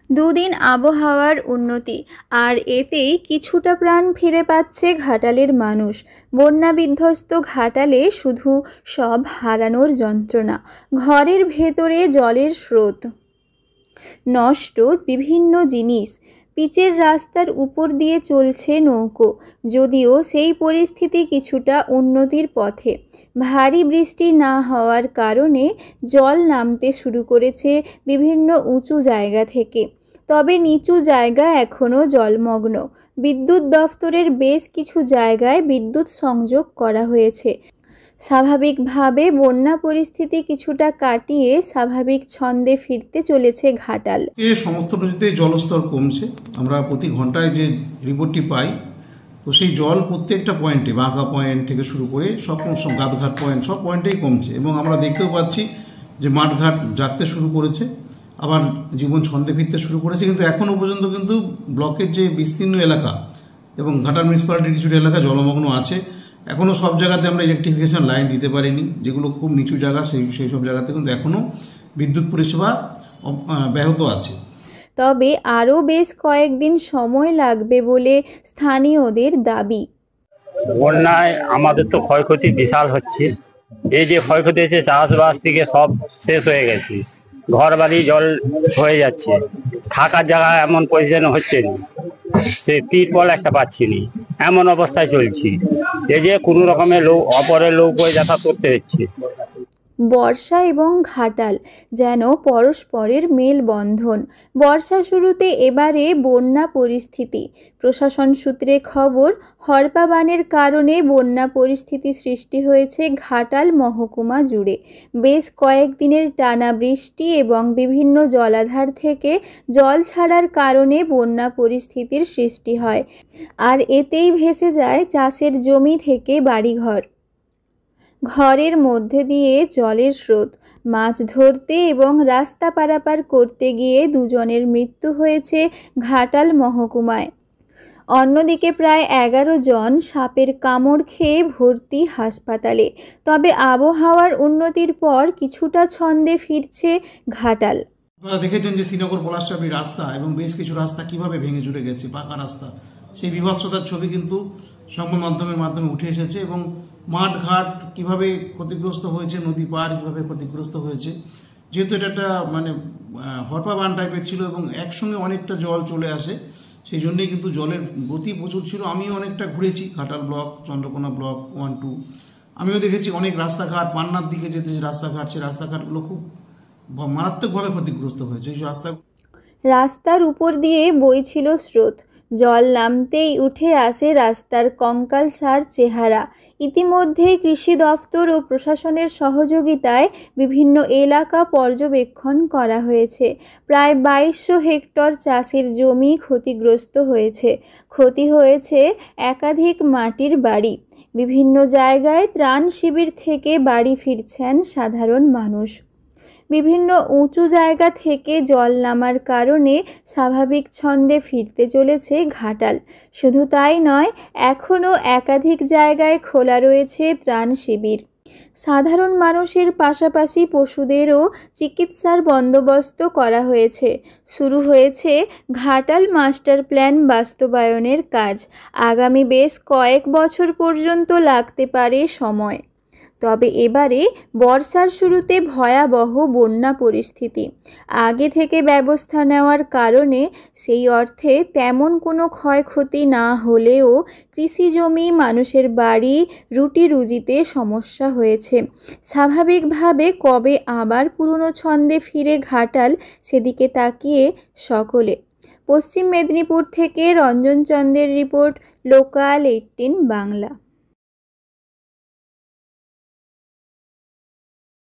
দুদিন আবহাওয়ার উন্নতি, আর এতেই কিছুটা প্রাণ ফিরে পাচ্ছে ঘাটালের মানুষ। বন্যা বিধ্বস্ত ঘাটালে শুধু সব হারানোর যন্ত্রণা, ঘরের ভেতরে জলের স্রোত, নষ্ট বিভিন্ন জিনিস। পিচের রাস্তার উপর দিয়ে চলছে নৌকো, যদিও সেই পরিস্থিতি কিছুটা উন্নতির পথে। ভারী বৃষ্টি না হওয়ার কারণে জল নামতে শুরু করেছে বিভিন্ন উঁচু জায়গা থেকে, তবে নিচু জায়গা এখনও জলমগ্ন। বিদ্যুৎ দফতরের বেশ কিছু জায়গায় বিদ্যুৎ সংযোগ করা হয়েছে। স্বাভাবিকভাবে বন্যা পরিস্থিতি কিছুটা কাটিয়ে স্বাভাবিক ছন্দে ফিরতে চলেছে ঘাটাল। সমস্ত নদীতে জলস্তর কমছে। আমরা প্রতি ঘন্টায় যে রিপোর্টটি পাই, তো সেই জল প্রত্যেকটা পয়েন্টে, বাঁকা পয়েন্ট থেকে শুরু করে সব গাদঘাট পয়েন্ট, সব পয়েন্টেই কমছে। এবং আমরা দেখতেও পাচ্ছি যে মাঠঘাট জাগতে শুরু করেছে, আবার জীবন ছন্দে ফিরতে শুরু করেছে। কিন্তু এখনও পর্যন্ত কিন্তু ব্লকের যে বিস্তীর্ণ এলাকা এবং ঘাটাল মিউনিসিপ্যালিটির কিছুটা এলাকা জলমগ্ন আছে। এখনও সব জায়গাতে আমরা ইলেকট্রিফিকেশন লাইন দিতে পারিনি, যেগুলো খুব নিচু জায়গা, সেই সব জায়গাতে কিন্তু এখনও বিদ্যুৎ পরিষেবা ব্যাহত আছে। তবে আরও বেশ কয়েকদিন সময় লাগবে বলে স্থানীয়দের দাবি। বন্যায় আমাদের তো ক্ষয়ক্ষতি বিশাল হচ্ছে। এই যে ক্ষয়ক্ষতি হচ্ছে, চাষবাস থেকে সব শেষ হয়ে গেছে, ঘর বাড়ি জল হয়ে যাচ্ছে, থাকার জায়গা এমন পজিশন হচ্ছে না, সে তিরপল একটা পাচ্ছি নি, এমন অবস্থায় চলছি। এই যে কোনো রকমের অপরের নৌকোয় যাতায়াত করতে হচ্ছে। বর্ষা এবং ঘাটাল যেন পরস্পরের মেলবন্ধন। বর্ষা শুরুতে এবারে বন্যা পরিস্থিতি। প্রশাসন সূত্রে খবর, হরপা বানের কারণে বন্যা পরিস্থিতি সৃষ্টি হয়েছে ঘাটাল মহকুমা জুড়ে। বেশ কয়েকদিনের টানা বৃষ্টি এবং বিভিন্ন জলাধার থেকে জল ছাড়ার কারণে বন্যা পরিস্থিতির সৃষ্টি হয়, আর এতেই ভেসে যায় চাষের জমি থেকে বাড়িঘর। ঘরের মধ্যে দিয়ে জলের স্রোত। মাছ ধরতে এবং রাস্তা পারাপার করতে গিয়ে দুজনের মৃত্যু হয়েছে ঘাটাল মহকুমায়। অন্যদিকে প্রায় 11 জন সাপের কামড় খেয়ে ভর্তি হাসপাতালে। তবে আবহাওয়ার উন্নতির পর কিছুটা ছন্দে ফিরছে ঘাটাল। আপনারা দেখেছেন যে শ্রীনগর পলাশচাপড়ি রাস্তা এবং বেশ কিছু রাস্তা কিভাবে ভেঙে চুরে গেছে, পাকা রাস্তা। সেই বিভৎসতার ছবি কিন্তু সংবাদ মাধ্যমে উঠে এসেছে, এবং মাঠঘাট কিভাবে ক্ষতিগ্রস্ত হয়েছে, নদী পার কীভাবে ক্ষতিগ্রস্ত হয়েছে। যেহেতু এটা একটা হরপা বান টাইপের ছিল এবং একসঙ্গে অনেকটা জল চলে আসে, সেই জন্যেই কিন্তু জলের গতি প্রচুর ছিল। আমিও অনেকটা ঘুরেছি ঘাটাল ব্লক, চন্দ্রকোনা ব্লক 1, 2। আমিও দেখেছি অনেক রাস্তাঘাট, পান্নার দিকে যেতে যে রাস্তাঘাট, সেই রাস্তাঘাটগুলো খুব মারাত্মকভাবে ক্ষতিগ্রস্ত হয়েছে। এই রাস্তার উপর দিয়ে বইছিল স্রোত, জল নামতেই উঠে আসে রাস্তার কঙ্কালসার চেহারা। ইতিমধ্যেই কৃষি দফতর ও প্রশাসনের সহযোগিতায় বিভিন্ন এলাকা পর্যবেক্ষণ করা হয়েছে। প্রায় 2200 হেক্টর চাষের জমি ক্ষতিগ্রস্ত হয়েছে। ক্ষতি হয়েছে একাধিক মাটির বাড়ি। বিভিন্ন জায়গায় ত্রাণ শিবির থেকে বাড়ি ফিরছেন সাধারণ মানুষ। বিভিন্ন উঁচু জায়গা থেকে জল নামার কারণে স্বাভাবিক ছন্দে ফিরতে চলেছে ঘাটাল। শুধু তাই নয়, এখনও একাধিক জায়গায় খোলা রয়েছে ত্রাণ শিবির। সাধারণ মানুষের পাশাপাশি পশুদেরও চিকিৎসার বন্দোবস্ত করা হয়েছে। শুরু হয়েছে ঘাটাল মাস্টার প্ল্যান বাস্তবায়নের কাজ। আগামী বেশ কয়েক বছর পর্যন্ত লাগতে পারে সময়। তবে এবারে বর্ষার শুরুতে ভয়াবহ বন্যা পরিস্থিতি। আগে থেকে ব্যবস্থা নেওয়ার কারণে সেই অর্থে তেমন কোনো ক্ষয়ক্ষতি না হলেও কৃষি জমি, মানুষের বাড়ি, রুটি রুজিতে সমস্যা হয়েছে। স্বাভাবিকভাবে কবে আবার পুরনো ছন্দে ফিরে ঘাটাল, সেদিকে তাকিয়ে সকলে। পশ্চিম মেদিনীপুর থেকে রঞ্জন চন্দ্রের রিপোর্ট, লোকাল 18 বাংলা।